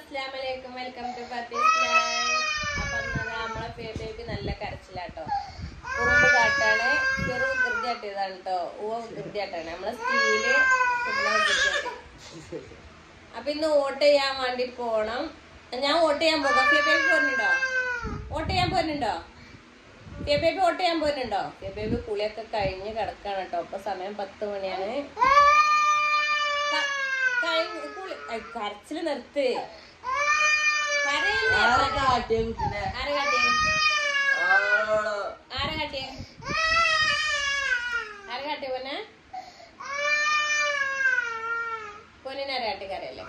അസ്സലാമലൈക്കും welcome to ഫാത്തിസ് life. അപ്പൊ നമ്മളെ ബേബിക്ക് നല്ല കരച്ചിലാട്ടോ, കുറുമ്പ് കാട്ടാണ്, ചെറു വികൃതി ആട്ടിയതാണ് കേട്ടോ. വികൃതി ആട്ടാണ് നമ്മളെ സ്റ്റീല് വികൃതി. അപ്പൊ ഇന്ന് വോട്ട് ചെയ്യാൻ വേണ്ടി പോണം. ഞാൻ വോട്ട് ചെയ്യാൻ പോകാം. ബേബി പോരുന്നുണ്ടോ? വോട്ട് ചെയ്യാൻ പോരുന്നുണ്ടോ? ബേബി വോട്ട് ചെയ്യാൻ പോരുന്നുണ്ടോ? ബേബി കുളിയൊക്കെ കഴിഞ്ഞ് കിടക്കാണ് കേട്ടോ. ഇപ്പൊ സമയം 10 മണിയാണ്. കരച്ചില് നിർത്ത്. ആരെ കാട്ടിയ പൊന്നിനാരെ കാട്ടി കരയല്ലേ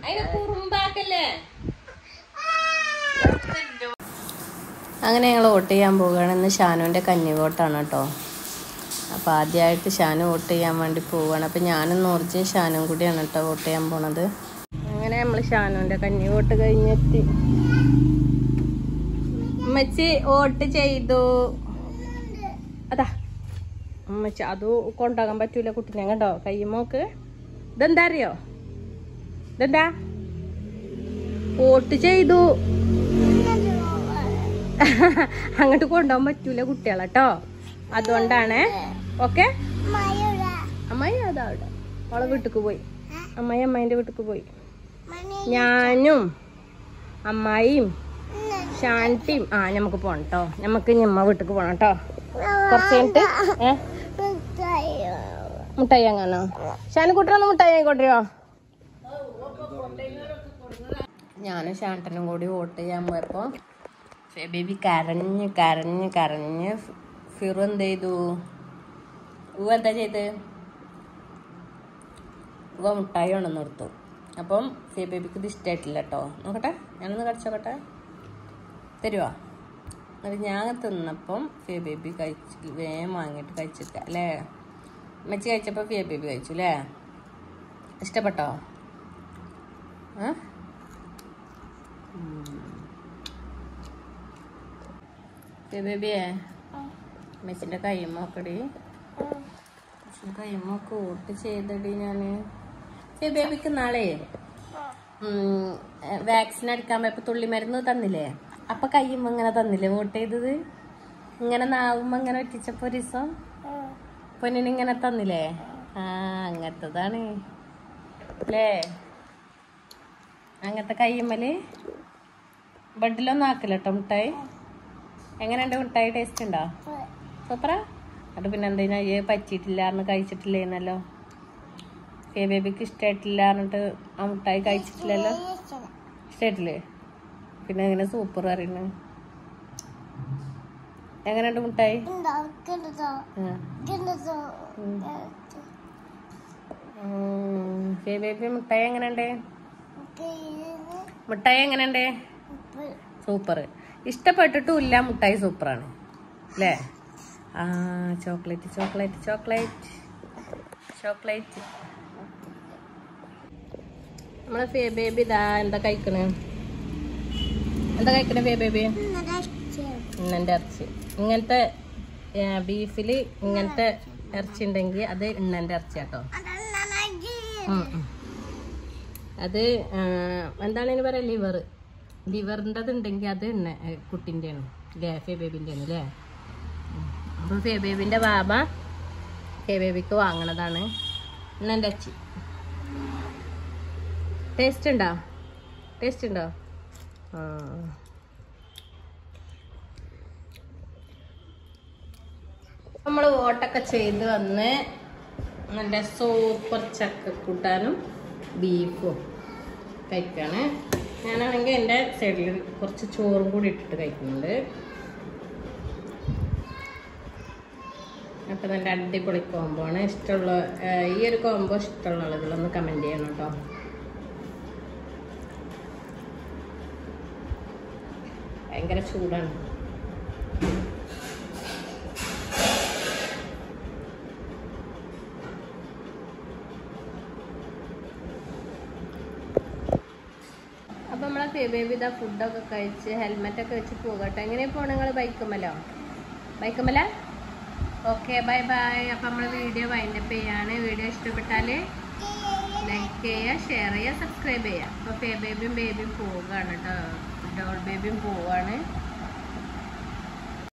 അതിനെ കുറുമ്പാക്കല്ലേ. അങ്ങനെ ഞങ്ങൾ വോട്ട് ചെയ്യാൻ പോവുകയാണ്. ഇന്ന് ഷാനുവിൻ്റെ കന്നി വോട്ടാണ് കേട്ടോ. അപ്പോൾ ആദ്യമായിട്ട് ഷാനു വോട്ട് ചെയ്യാൻ വേണ്ടി പോവുകയാണ്. അപ്പോൾ ഞാനും നൂർജിയും ഷാനും കൂടിയാണ് കേട്ടോ വോട്ട് ചെയ്യാൻ പോണത്. അങ്ങനെ നമ്മൾ ഷാനുവിൻ്റെ കന്നി വോട്ട് കഴിഞ്ഞെത്തി. ഉമ്മച്ചി വോട്ട് ചെയ്തു. അതാ ഉമ്മച്ചി അത് കൊണ്ടാകാൻ പറ്റൂല കുട്ടീനെ കണ്ടോ കയ്യുമോക്ക്. ഇതെന്താ അറിയോ? ഇതെന്താ? വോട്ട് ചെയ്തു. അങ്ങോട്ട് കൊണ്ടുപോകാൻ പറ്റൂല കുട്ടികളെട്ടോ, അതുകൊണ്ടാണ്. ഓക്കെ, അമ്മായി അതാ അവിടെ അവളെ വീട്ടിക്ക് പോയി. അമ്മായിൻ്റെ വീട്ടിക്ക് പോയി. ഞാനും അമ്മായിയും ശാന്തിയും നമുക്ക് പോണം കേട്ടോ. നമുക്ക് ഞമ്മ വീട്ടിക്ക് പോണം കേട്ടോ. കുറച്ച് കഴിഞ്ഞിട്ട് മുട്ടായി വാങ്ങാനോ? ഷാനുക്കുട്ടനൊന്ന് മുട്ടായി ആയിക്കോട്ടെയോ? ഞാനും ശാന്തനും കൂടി വോട്ട് ചെയ്യാൻ പോയപ്പോ ബേബി കരഞ്ഞ് കരഞ്ഞ് കരഞ്ഞ് ഫിറു എന്ത് ചെയ്തു? എന്താ ചെയ്ത്? മുട്ടായി കൊണ്ടുവന്ന് കൊടുത്തു. അപ്പം ബേബിക്ക് ഇത് ഇഷ്ടമായിട്ടില്ല കേട്ടോ. നോക്കട്ടെ, ഞാനൊന്ന് കടിച്ചോക്കട്ടെ, തരുവാ? എന്നിട്ട് ഞാൻ തിന്നപ്പം ബേബി കഴിച്ച് വേഗം വാങ്ങിയിട്ട് കഴിച്ചില്ല അല്ലേ? മെച്ചി കഴിച്ചപ്പോൾ ബേബി കഴിച്ചു അല്ലേ? ഇഷ്ടപ്പെട്ടോ? ബേബിയെ മെച്ചിൻ്റെ കൈമോക്കടി, മെച്ചിൻ്റെ കൈമോക്ക് വോട്ട് ചെയ്തടി ഞാൻ. ബേബിക്ക് നാളെ വാക്സിൻ അടിക്കാൻ പോയപ്പോൾ തുള്ളി മരുന്ന് തന്നില്ലേ? അപ്പൊ കയ്യുമ്പോ ഇങ്ങനെ തന്നില്ലേ വോട്ട് ചെയ്തത്? ഇങ്ങനെ നാവുമ്പോ ഇങ്ങനെ ഒറ്റിച്ചപ്പോ ഒരു ദിവസം പൊന്നിനിങ്ങനെ തന്നില്ലേ? അങ്ങനത്തതാണ് അല്ലേ? അങ്ങനത്തെ കയ്യുമ്മല് ബെഡിലൊന്നും ആക്കില്ല കേട്ടോ മുട്ടായി. എങ്ങനെയുണ്ട് മുട്ടായി? ടേസ്റ്റ് ഉണ്ടോ? സൂപ്പറാ. എന്നിട്ട് പിന്നെ എന്താ പറ്റിയിട്ടില്ല എന്ന് കഴിച്ചിട്ടില്ലേന്നല്ലോ? ബേബിക്ക് ഇഷ്ടമായിട്ടില്ല എന്നിട്ട് ആ മുട്ടായി കഴിച്ചിട്ടില്ലല്ലോ? ഇഷ്ടമായിട്ടില്ലേ? പിന്നെ എങ്ങനെ സൂപ്പർ അറിയുന്നു? എങ്ങനെയുണ്ട് മുട്ടായി? ബേബി മുട്ടായി എങ്ങനെയുണ്ട്? മുട്ടായി എങ്ങനെയുണ്ട്? സൂപ്പർ. ഇഷ്ടപ്പെട്ടിട്ടുമില്ല, മുട്ടായി സൂപ്പറാണ് അല്ലേ? Chocolate chocolate chocolate chocolate. നമ്മളെ ബേബി ഇതാ എന്താ കഴിക്കണേ? എന്താ കഴിക്കണേ ബേബി? ഇണ്ണൻ്റെ ഇറച്ചി. ഇങ്ങനത്തെ ബീഫിൽ ഇങ്ങനത്തെ ഇറച്ചി ഉണ്ടെങ്കിൽ അത് ഇണ്ണൻ്റെ ഇറച്ചി കേട്ടോ. അത് എന്താണ് ഇതിന് പറയാ? ലിവറിൻ്റെത് ഉണ്ടെങ്കിൽ അത് കുട്ടിൻ്റെ ആണ് അല്ലേ? ബേബിൻ്റെ ആണ് അല്ലേ? അപ്പം ബേബിൻ്റെ ബാബ ബേബിക്ക് വാങ്ങണതാണ് ഇണ്ണൻ്റെ ഇറച്ചി. ടേസ്റ്റ് ഉണ്ടോ? ടേസ്റ്റ് ഉണ്ടോ? നമ്മൾ വോട്ടൊക്കെ ചെയ്ത് വന്ന് നല്ല സൂപ്പർ ചക്കക്കൂട്ടാനും ബീഫും കഴിക്കാണ്. ഞാനാണെങ്കിൽ എൻ്റെ സൈഡിൽ കുറച്ച് ചോറും കൂടി ഇട്ടിട്ട് കഴിക്കുന്നുണ്ട്. അപ്പം നല്ല അടിപൊളി കോംബോ ആണ്. ഇഷ്ടമുള്ള ഈ ഒരു കോംബോ ഇഷ്ടമുള്ള ആളുകളൊന്ന് കമൻറ്റ് ചെയ്യണം കേട്ടോ. ഭയങ്കര ചൂടാണ്. അപ്പം നമ്മളെ ബേബി ഇതാ ഫുഡൊക്കെ കഴിച്ച് ഹെൽമെറ്റൊക്കെ വെച്ച് പോകട്ടെ. എങ്ങനെയാണ് പോകണം നിങ്ങൾ? ബൈക്കുമല്ലോ? ബൈക്കുമല്ല ഓക്കെ ബൈ ബൈ. അപ്പം നമ്മൾ വീഡിയോ വൈൻഡപ്പ് ചെയ്യാണ്. വീഡിയോ ഇഷ്ടപ്പെട്ടാൽ ലൈക്ക് ചെയ്യുക, ഷെയർ ചെയ്യുക, സബ്സ്ക്രൈബ് ചെയ്യുക. അപ്പോൾ ബേബിയും പോവുകയാണ് കേട്ടോ. ഡോൾ ബേബിയും പോവുകയാണ്.